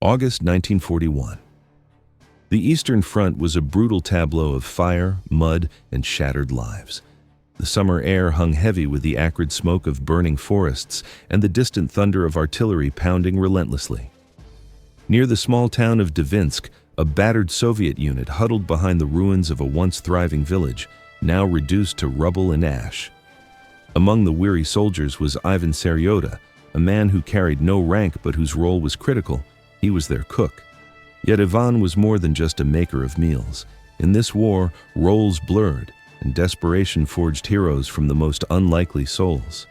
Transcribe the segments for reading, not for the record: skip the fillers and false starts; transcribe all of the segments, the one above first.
August 1941. The Eastern Front was a brutal tableau of fire, mud, and shattered lives. The summer air hung heavy with the acrid smoke of burning forests and the distant thunder of artillery pounding relentlessly. Near the small town of Dvinsk, a battered Soviet unit huddled behind the ruins of a once thriving village, now reduced to rubble and ash. Among the weary soldiers was Ivan Seryoda, a man who carried no rank but whose role was critical. He was their cook. Yet Ivan was more than just a maker of meals. In this war, roles blurred, and desperation forged heroes from the most unlikely souls.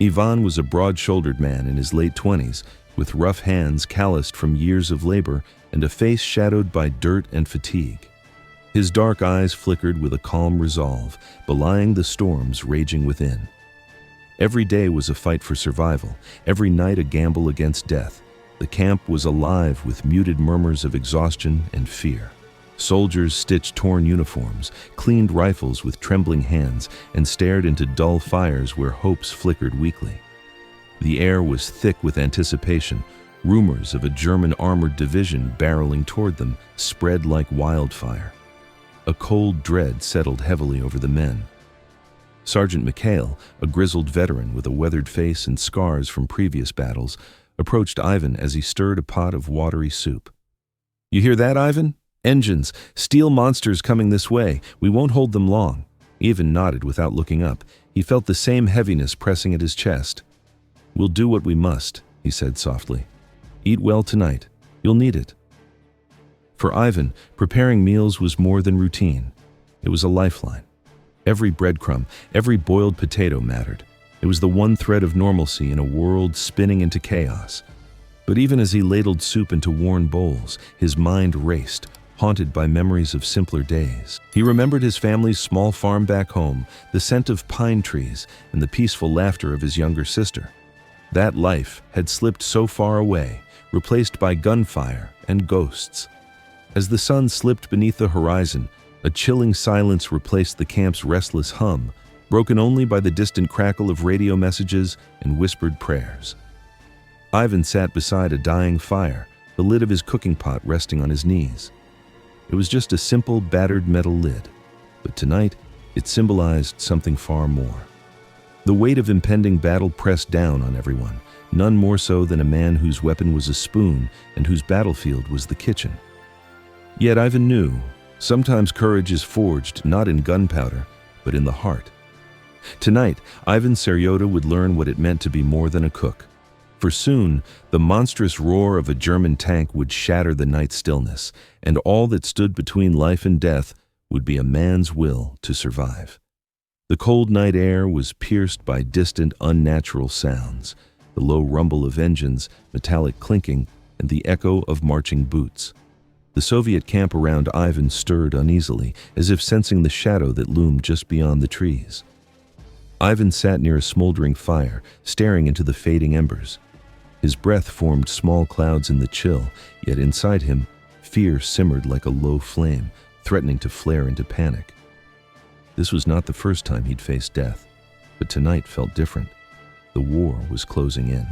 Ivan was a broad-shouldered man in his late 20s, with rough hands calloused from years of labor and a face shadowed by dirt and fatigue. His dark eyes flickered with a calm resolve, belying the storms raging within. Every day was a fight for survival, every night a gamble against death. The camp was alive with muted murmurs of exhaustion and fear. Soldiers stitched torn uniforms, cleaned rifles with trembling hands, and stared into dull fires where hopes flickered weakly. The air was thick with anticipation. Rumors of a German armored division barreling toward them spread like wildfire. A cold dread settled heavily over the men. Sergeant Mikhail, a grizzled veteran with a weathered face and scars from previous battles, approached Ivan as he stirred a pot of watery soup. "You hear that, Ivan? Engines, steel monsters coming this way. We won't hold them long." Ivan nodded without looking up. He felt the same heaviness pressing at his chest. "We'll do what we must," he said softly. "Eat well tonight. You'll need it." For Ivan, preparing meals was more than routine. It was a lifeline. Every breadcrumb, every boiled potato mattered. It was the one thread of normalcy in a world spinning into chaos. But even as he ladled soup into worn bowls, his mind raced, haunted by memories of simpler days. He remembered his family's small farm back home, the scent of pine trees, and the peaceful laughter of his younger sister. That life had slipped so far away, replaced by gunfire and ghosts. As the sun slipped beneath the horizon, a chilling silence replaced the camp's restless hum, broken only by the distant crackle of radio messages and whispered prayers. Ivan sat beside a dying fire, the lid of his cooking pot resting on his knees. It was just a simple, battered metal lid, but tonight it symbolized something far more. The weight of impending battle pressed down on everyone, none more so than a man whose weapon was a spoon and whose battlefield was the kitchen. Yet Ivan knew, sometimes courage is forged not in gunpowder, but in the heart. Tonight, Ivan Seryoda would learn what it meant to be more than a cook. For soon, the monstrous roar of a German tank would shatter the night stillness, and all that stood between life and death would be a man's will to survive. The cold night air was pierced by distant, unnatural sounds, the low rumble of engines, metallic clinking, and the echo of marching boots. The Soviet camp around Ivan stirred uneasily, as if sensing the shadow that loomed just beyond the trees. Ivan sat near a smoldering fire, staring into the fading embers. His breath formed small clouds in the chill, yet inside him, fear simmered like a low flame, threatening to flare into panic. This was not the first time he'd faced death, but tonight felt different. The war was closing in.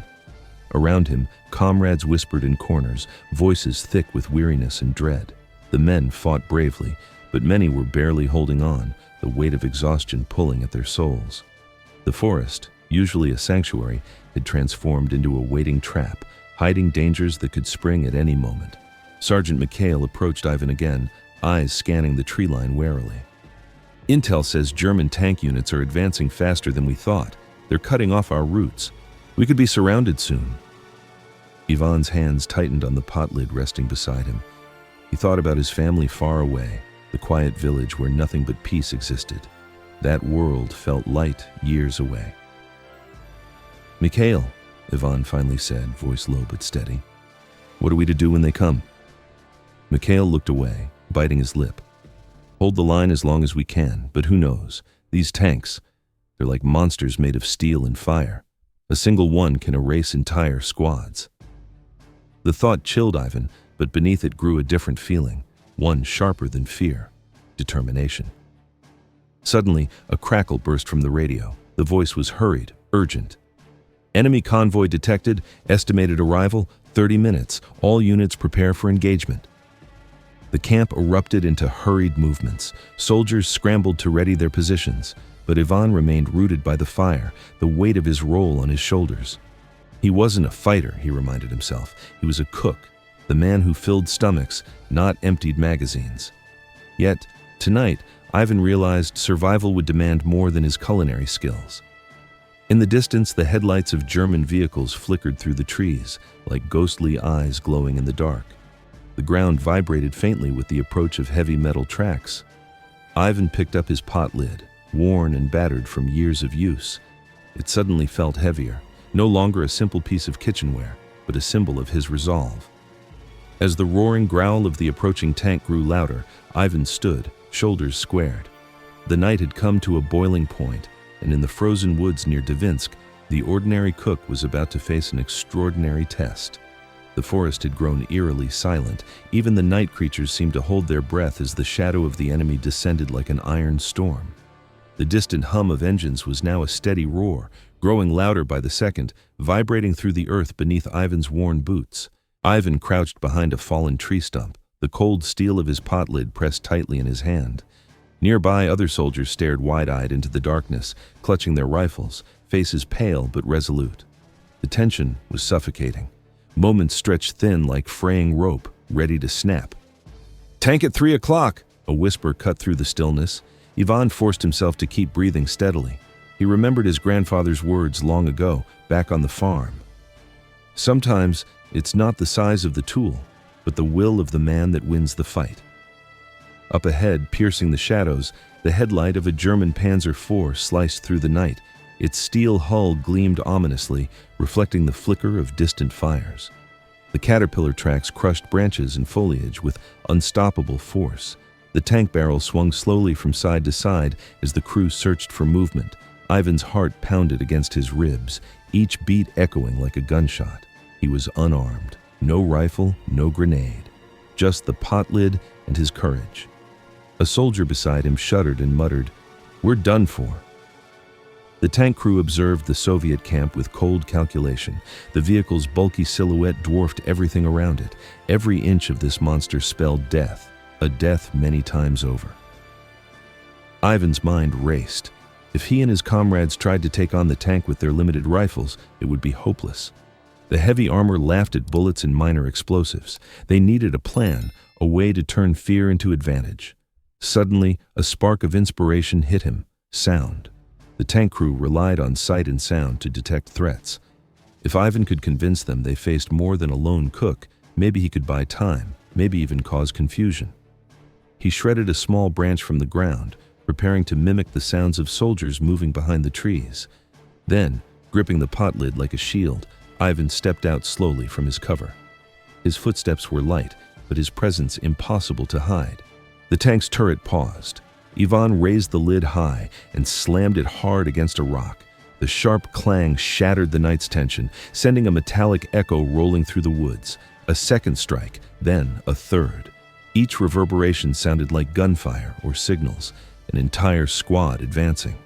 Around him, comrades whispered in corners, voices thick with weariness and dread. The men fought bravely, but many were barely holding on, the weight of exhaustion pulling at their souls. The forest, usually a sanctuary, had transformed into a waiting trap, hiding dangers that could spring at any moment. Sergeant Mikhail approached Ivan again, eyes scanning the tree line warily. "Intel says German tank units are advancing faster than we thought. They're cutting off our routes. We could be surrounded soon." Ivan's hands tightened on the pot lid resting beside him. He thought about his family far away, the quiet village where nothing but peace existed. That world felt light years away. "Mikhail," Ivan finally said, voice low but steady. "What are we to do when they come?" Mikhail looked away, biting his lip. "Hold the line as long as we can, but who knows? These tanks, they're like monsters made of steel and fire. A single one can erase entire squads." The thought chilled Ivan, but beneath it grew a different feeling, one sharper than fear: determination. Suddenly, a crackle burst from the radio. The voice was hurried, urgent. "Enemy convoy detected, estimated arrival 30 minutes, all units prepare for engagement. The camp erupted into hurried movements. Soldiers scrambled to ready their positions, but Ivan remained rooted by the fire, the weight of his role on his shoulders. He wasn't a fighter, he reminded himself. He was a cook, the man who filled stomachs, not emptied magazines. Yet, tonight, Ivan realized survival would demand more than his culinary skills. In the distance, the headlights of German vehicles flickered through the trees, like ghostly eyes glowing in the dark. The ground vibrated faintly with the approach of heavy metal tracks. Ivan picked up his pot lid, worn and battered from years of use. It suddenly felt heavier, no longer a simple piece of kitchenware, but a symbol of his resolve. As the roaring growl of the approaching tank grew louder, Ivan stood, shoulders squared. The night had come to a boiling point, and in the frozen woods near Dvinsk, the ordinary cook was about to face an extraordinary test. The forest had grown eerily silent. Even the night creatures seemed to hold their breath as the shadow of the enemy descended like an iron storm. The distant hum of engines was now a steady roar, growing louder by the second, vibrating through the earth beneath Ivan's worn boots. Ivan crouched behind a fallen tree stump, the cold steel of his pot lid pressed tightly in his hand. Nearby, other soldiers stared wide-eyed into the darkness, clutching their rifles, faces pale but resolute. The tension was suffocating. Moments stretched thin like fraying rope, ready to snap. "Tank at 3 o'clock!" A whisper cut through the stillness. Ivan forced himself to keep breathing steadily. He remembered his grandfather's words long ago, back on the farm. Sometimes, it's not the size of the tool, but the will of the man that wins the fight. Up ahead, piercing the shadows, the headlight of a German Panzer IV sliced through the night. Its steel hull gleamed ominously, reflecting the flicker of distant fires. The caterpillar tracks crushed branches and foliage with unstoppable force. The tank barrel swung slowly from side to side as the crew searched for movement. Ivan's heart pounded against his ribs, each beat echoing like a gunshot. He was unarmed. No rifle, no grenade. Just the pot lid and his courage. A soldier beside him shuddered and muttered, "We're done for." The tank crew observed the Soviet camp with cold calculation. The vehicle's bulky silhouette dwarfed everything around it. Every inch of this monster spelled death, a death many times over. Ivan's mind raced. If he and his comrades tried to take on the tank with their limited rifles, it would be hopeless. The heavy armor laughed at bullets and minor explosives. They needed a plan, a way to turn fear into advantage. Suddenly, a spark of inspiration hit him. Sound. The tank crew relied on sight and sound to detect threats. If Ivan could convince them they faced more than a lone cook, maybe he could buy time, maybe even cause confusion. He shredded a small branch from the ground, preparing to mimic the sounds of soldiers moving behind the trees. Then, gripping the pot lid like a shield, Ivan stepped out slowly from his cover. His footsteps were light, but his presence impossible to hide. The tank's turret paused. Ivan raised the lid high and slammed it hard against a rock. The sharp clang shattered the night's tension, sending a metallic echo rolling through the woods. A second strike, then a third. Each reverberation sounded like gunfire or signals, an entire squad advancing.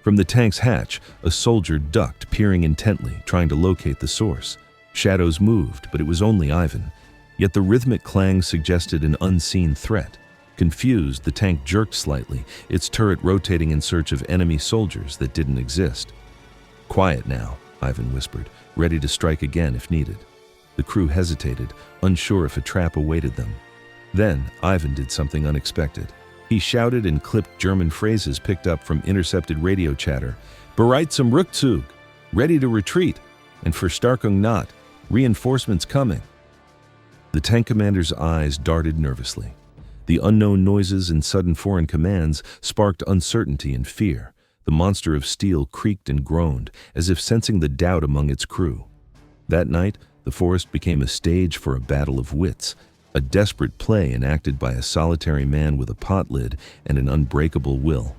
From the tank's hatch, a soldier ducked, peering intently, trying to locate the source. Shadows moved, but it was only Ivan. Yet the rhythmic clang suggested an unseen threat. Confused, the tank jerked slightly, its turret rotating in search of enemy soldiers that didn't exist. "Quiet now," Ivan whispered, ready to strike again if needed. The crew hesitated, unsure if a trap awaited them. Then, Ivan did something unexpected. He shouted and clipped German phrases picked up from intercepted radio chatter. "Bereit zum Rückzug," ready to retreat, and Verstärkung not, reinforcements coming. The tank commander's eyes darted nervously. The unknown noises and sudden foreign commands sparked uncertainty and fear. The monster of steel creaked and groaned, as if sensing the doubt among its crew. That night, the forest became a stage for a battle of wits, a desperate play enacted by a solitary man with a pot lid and an unbreakable will.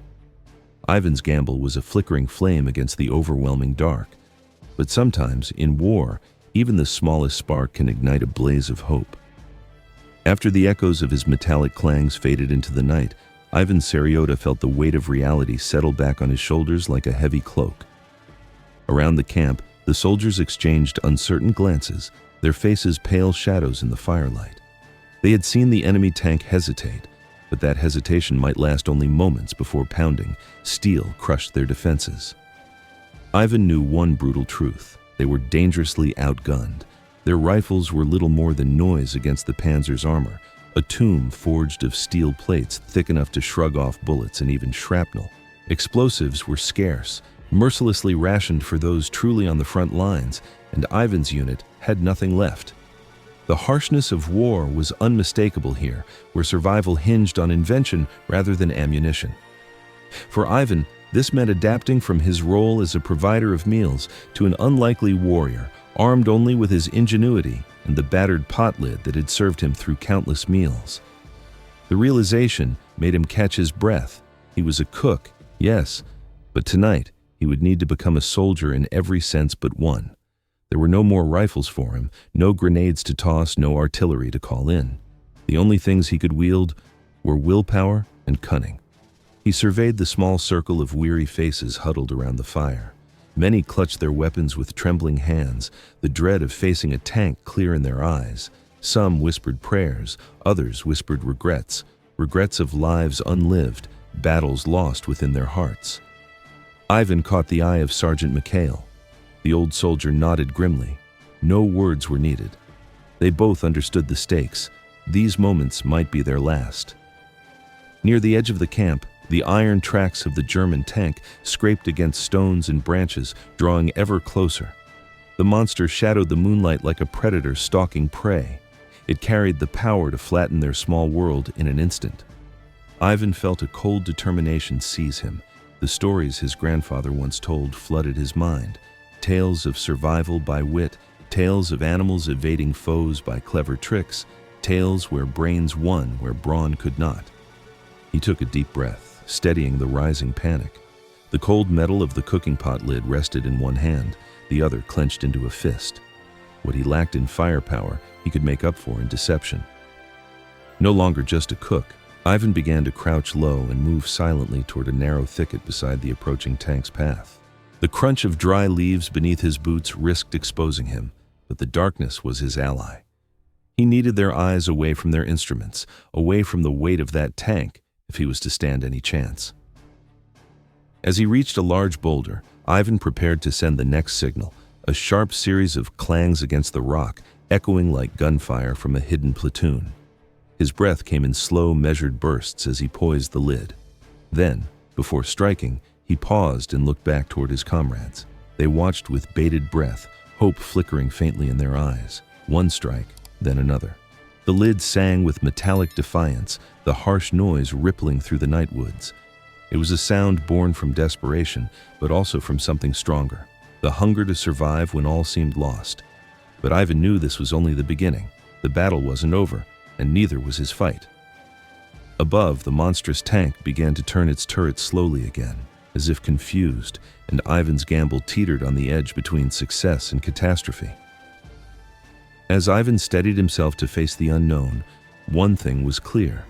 Ivan's gamble was a flickering flame against the overwhelming dark. But sometimes, in war, even the smallest spark can ignite a blaze of hope. After the echoes of his metallic clangs faded into the night, Ivan Seryoda felt the weight of reality settle back on his shoulders like a heavy cloak. Around the camp, the soldiers exchanged uncertain glances, their faces pale shadows in the firelight. They had seen the enemy tank hesitate, but that hesitation might last only moments before pounding steel crushed their defenses. Ivan knew one brutal truth. They were dangerously outgunned. Their rifles were little more than noise against the Panzer's armor, a tomb forged of steel plates thick enough to shrug off bullets and even shrapnel. Explosives were scarce, mercilessly rationed for those truly on the front lines, and Ivan's unit had nothing left. The harshness of war was unmistakable here, where survival hinged on invention rather than ammunition. For Ivan, this meant adapting from his role as a provider of meals to an unlikely warrior, armed only with his ingenuity and the battered pot lid that had served him through countless meals. The realization made him catch his breath. He was a cook, yes, but tonight he would need to become a soldier in every sense but one. There were no more rifles for him, no grenades to toss, no artillery to call in. The only things he could wield were willpower and cunning. He surveyed the small circle of weary faces huddled around the fire. Many clutched their weapons with trembling hands, the dread of facing a tank clear in their eyes. Some whispered prayers, others whispered regrets of lives unlived, battles lost within their hearts. Ivan caught the eye of Sergeant Mikhail. The old soldier nodded grimly. No words were needed. They both understood the stakes. These moments might be their last. Near the edge of the camp, the iron tracks of the German tank scraped against stones and branches, drawing ever closer. The monster shadowed the moonlight like a predator stalking prey. It carried the power to flatten their small world in an instant. Ivan felt a cold determination seize him. The stories his grandfather once told flooded his mind. Tales of survival by wit, tales of animals evading foes by clever tricks, tales where brains won where brawn could not. He took a deep breath, steadying the rising panic. The cold metal of the cooking pot lid rested in one hand, the other clenched into a fist. What he lacked in firepower, he could make up for in deception. No longer just a cook, Ivan began to crouch low and move silently toward a narrow thicket beside the approaching tank's path. The crunch of dry leaves beneath his boots risked exposing him, but the darkness was his ally. He needed their eyes away from their instruments, away from the weight of that tank, if he was to stand any chance. As he reached a large boulder, Ivan prepared to send the next signal, a sharp series of clangs against the rock, echoing like gunfire from a hidden platoon. His breath came in slow, measured bursts as he poised the lid. Then, before striking, he paused and looked back toward his comrades. They watched with bated breath, hope flickering faintly in their eyes. One strike, then another. The lid sang with metallic defiance, the harsh noise rippling through the night woods. It was a sound born from desperation, but also from something stronger, the hunger to survive when all seemed lost. But Ivan knew this was only the beginning. The battle wasn't over, and neither was his fight. Above, the monstrous tank began to turn its turret slowly again, as if confused, and Ivan's gamble teetered on the edge between success and catastrophe. As Ivan steadied himself to face the unknown, one thing was clear.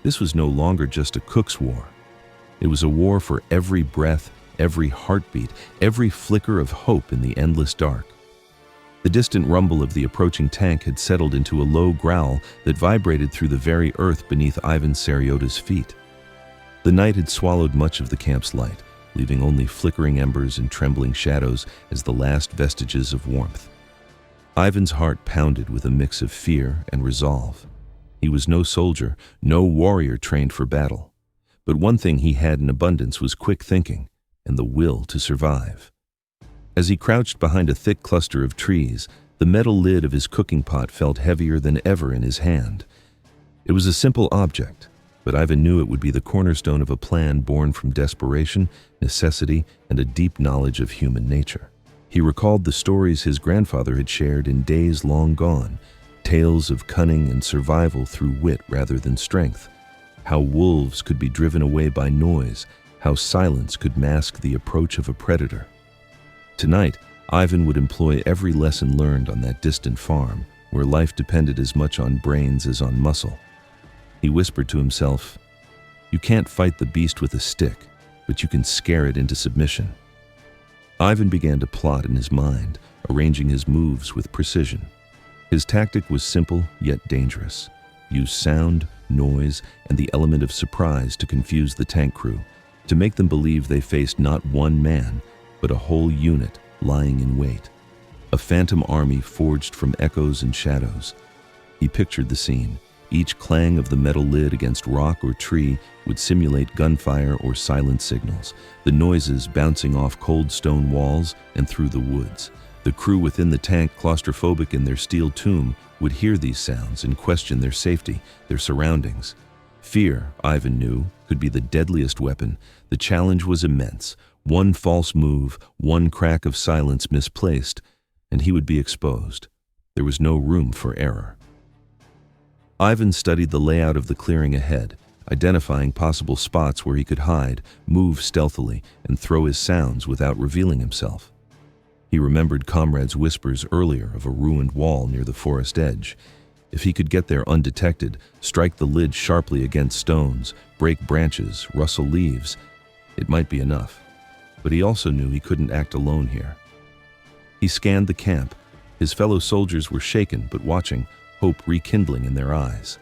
This was no longer just a cook's war. It was a war for every breath, every heartbeat, every flicker of hope in the endless dark. The distant rumble of the approaching tank had settled into a low growl that vibrated through the very earth beneath Ivan Seryoda's feet. The night had swallowed much of the camp's light, leaving only flickering embers and trembling shadows as the last vestiges of warmth. Ivan's heart pounded with a mix of fear and resolve. He was no soldier, no warrior trained for battle. But one thing he had in abundance was quick thinking and the will to survive. As he crouched behind a thick cluster of trees, the metal lid of his cooking pot felt heavier than ever in his hand. It was a simple object, but Ivan knew it would be the cornerstone of a plan born from desperation, necessity, and a deep knowledge of human nature. He recalled the stories his grandfather had shared in days long gone, tales of cunning and survival through wit rather than strength, how wolves could be driven away by noise, how silence could mask the approach of a predator. Tonight, Ivan would employ every lesson learned on that distant farm, where life depended as much on brains as on muscle. He whispered to himself, "You can't fight the beast with a stick, but you can scare it into submission." Ivan began to plot in his mind, arranging his moves with precision. His tactic was simple yet dangerous. Use sound, noise, and the element of surprise to confuse the tank crew, to make them believe they faced not one man, but a whole unit lying in wait. A phantom army forged from echoes and shadows. He pictured the scene. Each clang of the metal lid against rock or tree would simulate gunfire or silent signals, the noises bouncing off cold stone walls and through the woods. The crew within the tank, claustrophobic in their steel tomb, would hear these sounds and question their safety, their surroundings. Fear, Ivan knew, could be the deadliest weapon. The challenge was immense. One false move, one crack of silence misplaced, and he would be exposed. There was no room for error. Ivan studied the layout of the clearing ahead, identifying possible spots where he could hide, move stealthily, and throw his sounds without revealing himself. He remembered comrades' whispers earlier of a ruined wall near the forest edge. If he could get there undetected, strike the lid sharply against stones, break branches, rustle leaves, it might be enough. But he also knew he couldn't act alone here. He scanned the camp. His fellow soldiers were shaken but watching, hope rekindling in their eyes.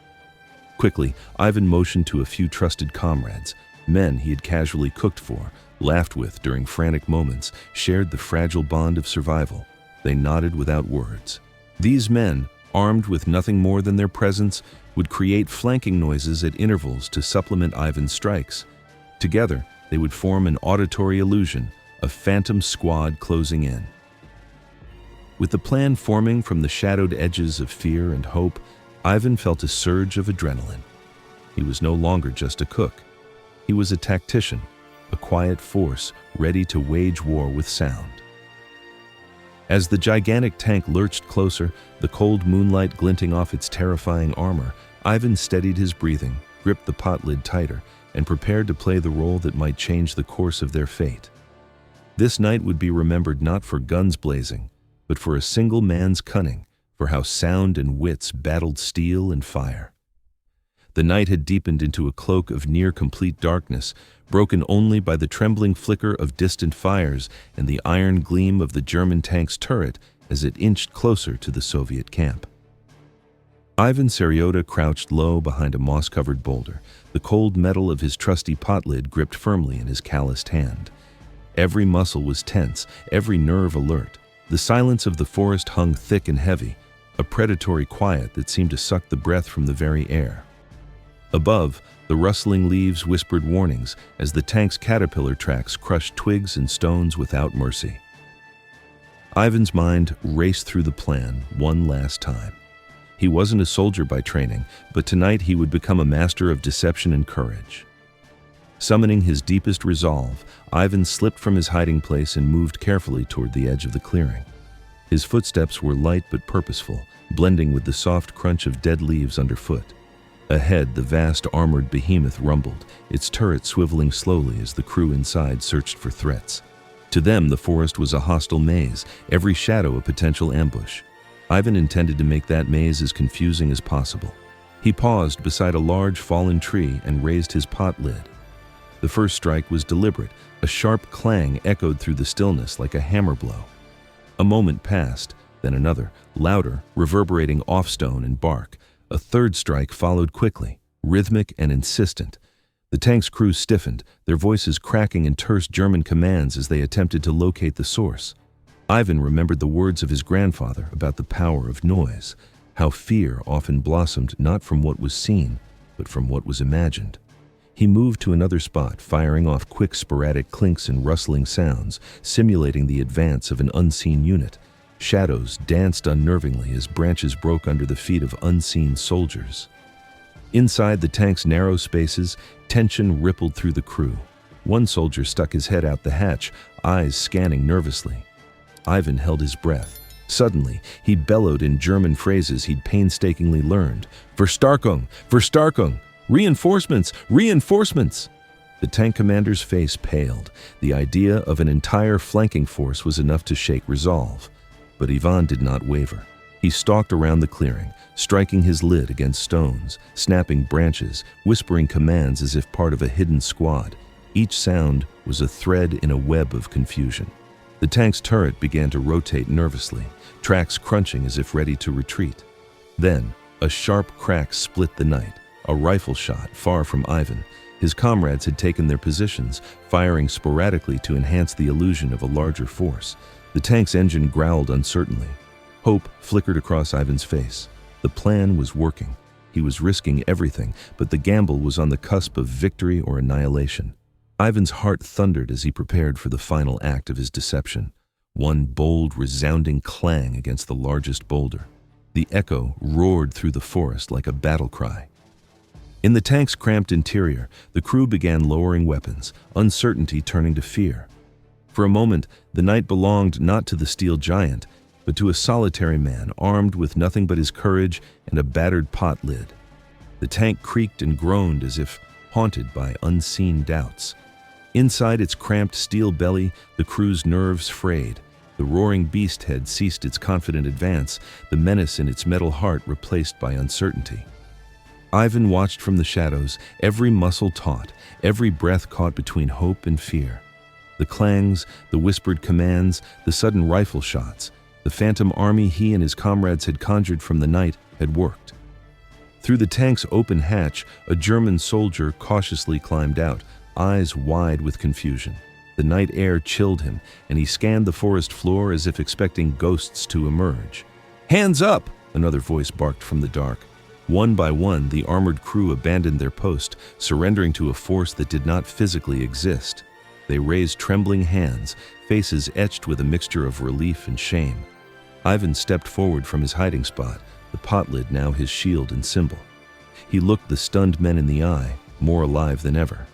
Quickly, Ivan motioned to a few trusted comrades, men he had casually cooked for, laughed with during frantic moments, shared the fragile bond of survival. They nodded without words. These men, armed with nothing more than their presence, would create flanking noises at intervals to supplement Ivan's strikes. Together, they would form an auditory illusion, a phantom squad closing in. With the plan forming from the shadowed edges of fear and hope, Ivan felt a surge of adrenaline. He was no longer just a cook. He was a tactician, a quiet force ready to wage war with sound. As the gigantic tank lurched closer, the cold moonlight glinting off its terrifying armor, Ivan steadied his breathing, gripped the pot lid tighter, and prepared to play the role that might change the course of their fate. This night would be remembered not for guns blazing, but for a single man's cunning, for how sound and wits battled steel and fire. The night had deepened into a cloak of near-complete darkness, broken only by the trembling flicker of distant fires and the iron gleam of the German tank's turret as it inched closer to the Soviet camp. Ivan Seryoda crouched low behind a moss-covered boulder, the cold metal of his trusty pot lid gripped firmly in his calloused hand. Every muscle was tense, every nerve alert. The silence of the forest hung thick and heavy, a predatory quiet that seemed to suck the breath from the very air. Above, the rustling leaves whispered warnings as the tank's caterpillar tracks crushed twigs and stones without mercy. Ivan's mind raced through the plan one last time. He wasn't a soldier by training, but tonight he would become a master of deception and courage. Summoning his deepest resolve, Ivan slipped from his hiding place and moved carefully toward the edge of the clearing. His footsteps were light but purposeful, blending with the soft crunch of dead leaves underfoot. Ahead, the vast armored behemoth rumbled, its turret swiveling slowly as the crew inside searched for threats. To them, the forest was a hostile maze, every shadow a potential ambush. Ivan intended to make that maze as confusing as possible. He paused beside a large fallen tree and raised his pot lid. The first strike was deliberate. A sharp clang echoed through the stillness like a hammer blow. A moment passed, then another, louder, reverberating off stone and bark. A third strike followed quickly, rhythmic and insistent. The tank's crew stiffened, their voices cracking in terse German commands as they attempted to locate the source. Ivan remembered the words of his grandfather about the power of noise, how fear often blossomed not from what was seen, but from what was imagined. He moved to another spot, firing off quick sporadic clinks and rustling sounds, simulating the advance of an unseen unit. Shadows danced unnervingly as branches broke under the feet of unseen soldiers. Inside the tank's narrow spaces, tension rippled through the crew. One soldier stuck his head out the hatch, eyes scanning nervously. Ivan held his breath. Suddenly, he bellowed in German phrases he'd painstakingly learned. Verstärkung! Verstärkung! Reinforcements! Reinforcements! The tank commander's face paled. The idea of an entire flanking force was enough to shake resolve. But Ivan did not waver. He stalked around the clearing, striking his lid against stones, snapping branches, whispering commands as if part of a hidden squad. Each sound was a thread in a web of confusion. The tank's turret began to rotate nervously, tracks crunching as if ready to retreat. Then, a sharp crack split the night, a rifle shot far from Ivan. His comrades had taken their positions, firing sporadically to enhance the illusion of a larger force. The tank's engine growled uncertainly. Hope flickered across Ivan's face. The plan was working. He was risking everything, but the gamble was on the cusp of victory or annihilation. Ivan's heart thundered as he prepared for the final act of his deception. One bold, resounding clang against the largest boulder. The echo roared through the forest like a battle cry. In the tank's cramped interior, the crew began lowering weapons, uncertainty turning to fear. For a moment, the night belonged not to the steel giant, but to a solitary man armed with nothing but his courage and a battered pot lid. The tank creaked and groaned as if haunted by unseen doubts. Inside its cramped steel belly, the crew's nerves frayed. The roaring beast had ceased its confident advance, the menace in its metal heart replaced by uncertainty. Ivan watched from the shadows, every muscle taut, every breath caught between hope and fear. The clangs, the whispered commands, the sudden rifle shots, the phantom army he and his comrades had conjured from the night had worked. Through the tank's open hatch, a German soldier cautiously climbed out, eyes wide with confusion. The night air chilled him, and he scanned the forest floor as if expecting ghosts to emerge. "Hands up!" another voice barked from the dark. One by one, the armored crew abandoned their post, surrendering to a force that did not physically exist. They raised trembling hands, faces etched with a mixture of relief and shame. Ivan stepped forward from his hiding spot, the pot lid now his shield and symbol. He looked the stunned men in the eye, more alive than ever.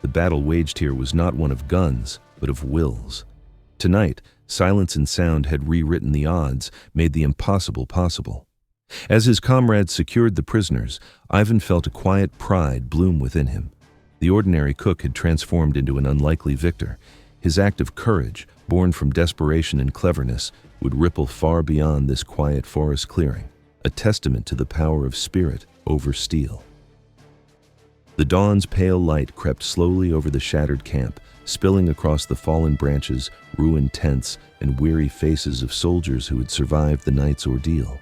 The battle waged here was not one of guns, but of wills. Tonight, silence and sound had rewritten the odds, made the impossible possible. As his comrades secured the prisoners, Ivan felt a quiet pride bloom within him. The ordinary cook had transformed into an unlikely victor. His act of courage, born from desperation and cleverness, would ripple far beyond this quiet forest clearing, a testament to the power of spirit over steel. The dawn's pale light crept slowly over the shattered camp, spilling across the fallen branches, ruined tents, and weary faces of soldiers who had survived the night's ordeal.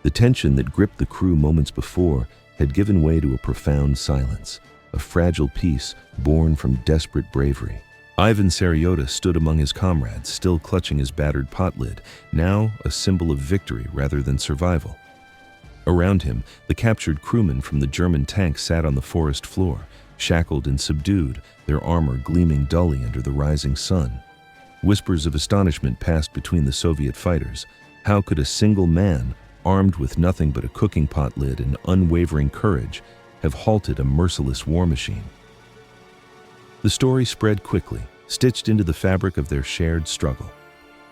The tension that gripped the crew moments before had given way to a profound silence, a fragile peace born from desperate bravery. Ivan Seryoda stood among his comrades, still clutching his battered pot lid, now a symbol of victory rather than survival. Around him, the captured crewmen from the German tank sat on the forest floor, shackled and subdued, their armor gleaming dully under the rising sun. Whispers of astonishment passed between the Soviet fighters. How could a single man, armed with nothing but a cooking pot lid and unwavering courage, have halted a merciless war machine? The story spread quickly, stitched into the fabric of their shared struggle.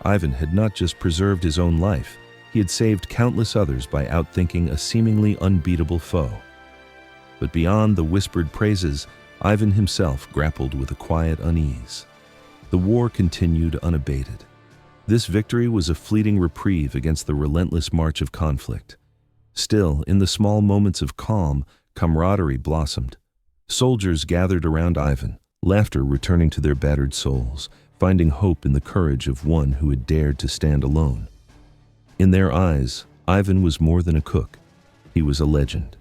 Ivan had not just preserved his own life, he had saved countless others by outthinking a seemingly unbeatable foe. But beyond the whispered praises, Ivan himself grappled with a quiet unease. The war continued unabated. This victory was a fleeting reprieve against the relentless march of conflict. Still, in the small moments of calm, camaraderie blossomed. Soldiers gathered around Ivan, laughter returning to their battered souls, finding hope in the courage of one who had dared to stand alone. In their eyes, Ivan was more than a cook. He was a legend.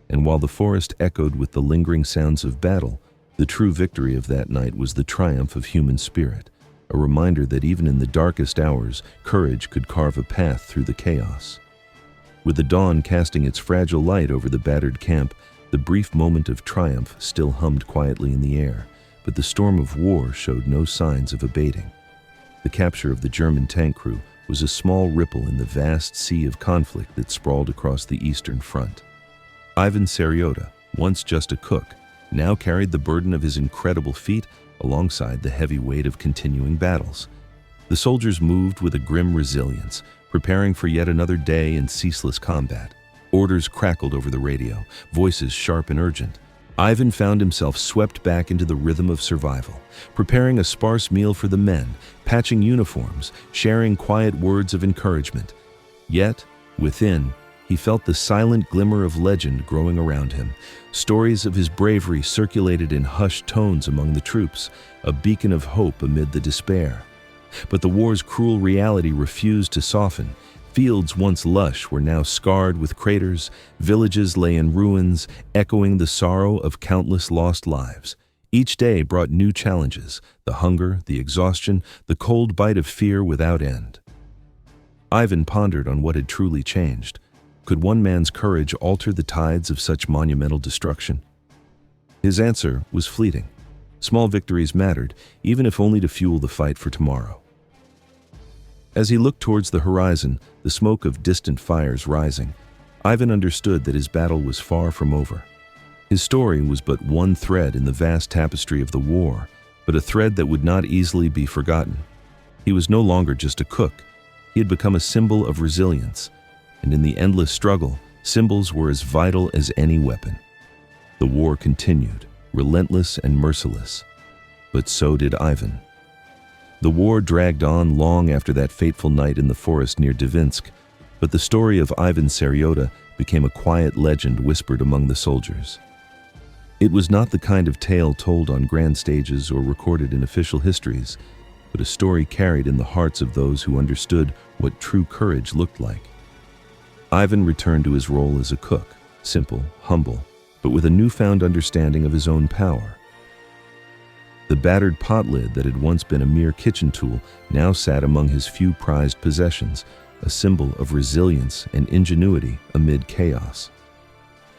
And while the forest echoed with the lingering sounds of battle, the true victory of that night was the triumph of human spirit, a reminder that even in the darkest hours, courage could carve a path through the chaos. With the dawn casting its fragile light over the battered camp, the brief moment of triumph still hummed quietly in the air, but the storm of war showed no signs of abating. The capture of the German tank crew was a small ripple in the vast sea of conflict that sprawled across the Eastern Front. Ivan Seryoda, once just a cook, now carried the burden of his incredible feat alongside the heavy weight of continuing battles. The soldiers moved with a grim resilience, preparing for yet another day in ceaseless combat. Orders crackled over the radio, voices sharp and urgent. Ivan found himself swept back into the rhythm of survival, preparing a sparse meal for the men, patching uniforms, sharing quiet words of encouragement. Yet, within, he felt the silent glimmer of legend growing around him. Stories of his bravery circulated in hushed tones among the troops, a beacon of hope amid the despair. But the war's cruel reality refused to soften. Fields once lush were now scarred with craters, villages lay in ruins, echoing the sorrow of countless lost lives. Each day brought new challenges, the hunger, the exhaustion, the cold bite of fear without end. Ivan pondered on what had truly changed. Could one man's courage alter the tides of such monumental destruction? His answer was fleeting. Small victories mattered, even if only to fuel the fight for tomorrow. As he looked towards the horizon, the smoke of distant fires rising, Ivan understood that his battle was far from over. His story was but one thread in the vast tapestry of the war, but a thread that would not easily be forgotten. He was no longer just a cook. He had become a symbol of resilience, and in the endless struggle, symbols were as vital as any weapon. The war continued, relentless and merciless, but so did Ivan. The war dragged on long after that fateful night in the forest near Dvinsk, but the story of Ivan Seryoda became a quiet legend whispered among the soldiers. It was not the kind of tale told on grand stages or recorded in official histories, but a story carried in the hearts of those who understood what true courage looked like. Ivan returned to his role as a cook, simple, humble, but with a newfound understanding of his own power. The battered pot lid that had once been a mere kitchen tool now sat among his few prized possessions, a symbol of resilience and ingenuity amid chaos.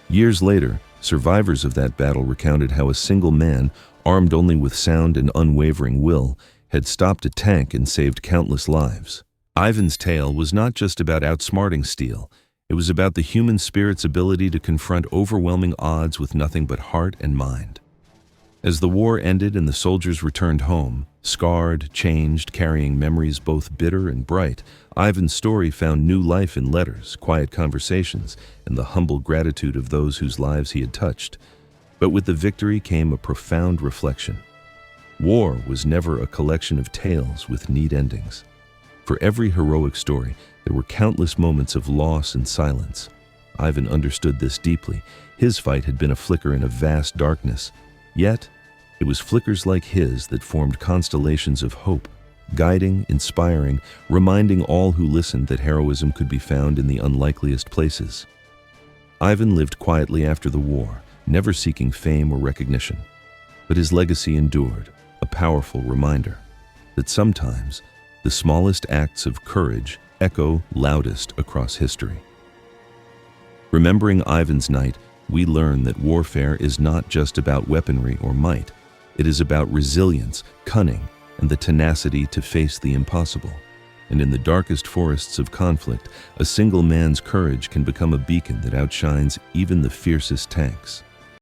Years later, survivors of that battle recounted how a single man, armed only with sound and unwavering will, had stopped a tank and saved countless lives. Ivan's tale was not just about outsmarting steel. It was about the human spirit's ability to confront overwhelming odds with nothing but heart and mind. As the war ended and the soldiers returned home, scarred, changed, carrying memories both bitter and bright, Ivan's story found new life in letters, quiet conversations, and the humble gratitude of those whose lives he had touched. But with the victory came a profound reflection. War was never a collection of tales with neat endings. For every heroic story, there were countless moments of loss and silence. Ivan understood this deeply. His fight had been a flicker in a vast darkness. Yet, it was flickers like his that formed constellations of hope, guiding, inspiring, reminding all who listened that heroism could be found in the unlikeliest places. Ivan lived quietly after the war, never seeking fame or recognition. But his legacy endured, a powerful reminder that sometimes the smallest acts of courage echo loudest across history. Remembering Ivan's night, we learn that warfare is not just about weaponry or might. It is about resilience, cunning, and the tenacity to face the impossible. And in the darkest forests of conflict, a single man's courage can become a beacon that outshines even the fiercest tanks.